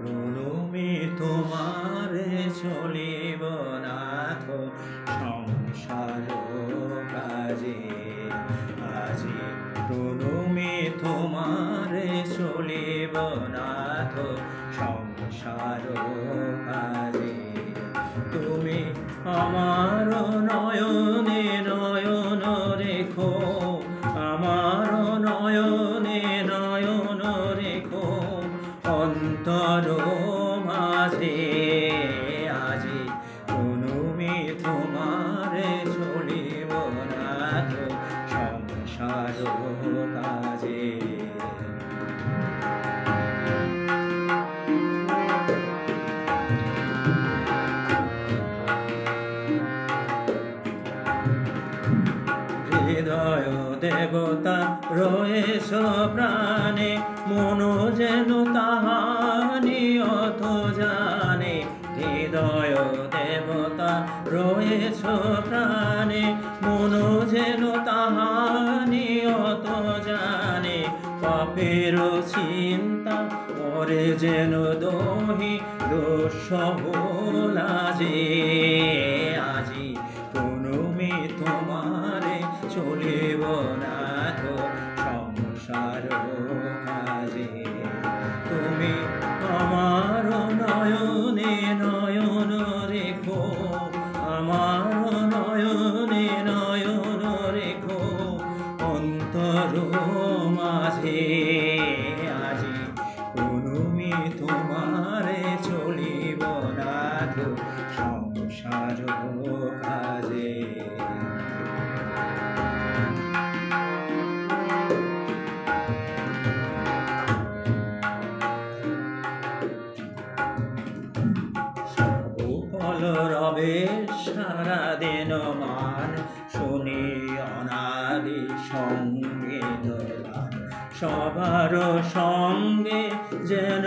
প্রণমে তোমারে চলিব নাথ সংসার কাজে আজি প্রণমে তোমারে চলিব নাথ সংসার কাজে তুমি আমার নয়নে নয়ন রেখো আমার নয়নে নয়ন রেখো অন্তর মাঝে আজি প্রণমে তোমারে চলিব নাথ সংসার কাজে হৃদয় দেবতা রয়েছ প্রাণে মন যেন তাহানি অত জানে হৃদয় দেবতা রয়েছ প্রাণে মন যেন তাহানি অত জানে পাপের চিন্তা করে যেন দহি দোষ লাজে আজি প্রণমে তোমারে চলিব নাথ সংসার কাজে তুমি আমার নয়নে নয়ন রেখো আমার নয়নে নয়ন রেখো অন্তর মাঝে আজি প্রণমে তোমারে চলিব নাথ সংসার কাজে রবে সারা দিন মান শুনি অনাদি সঙ্গীত গান সবার সঙ্গে যেন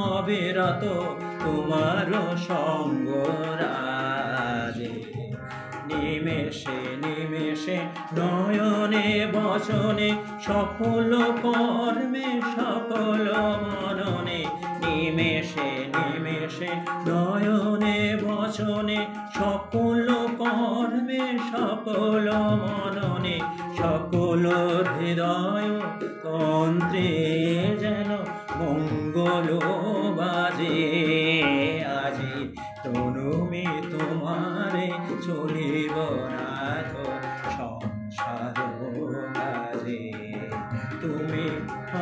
অবিরত তোমার সঙ্গ রাজে নিমেষে নিমেষে নয়নে বচনে সকল কর্মে সকল মননে নিমেষে নিমেষে নয়নে বচনে সকল কর্মে সকল মননে সকল হৃদয় তন্ত্রে যেন মঙ্গল বাজে আজি প্রণমে তোমারে চলিব নাথ সংসার কাজে তুমি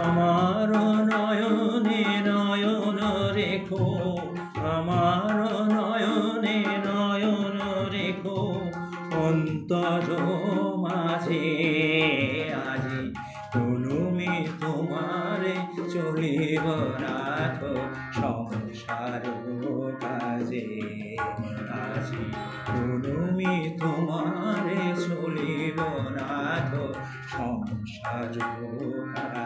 আমার নয়নে নয়ন রেখো আমার নয়নে নয়ন রেখো অন্তর মাঝে আজি প্রণমে তোমারে চলিব নাথ সংসার কাজে আজি প্রণমে তোমারে চলিব নাথ সংসার কাজে।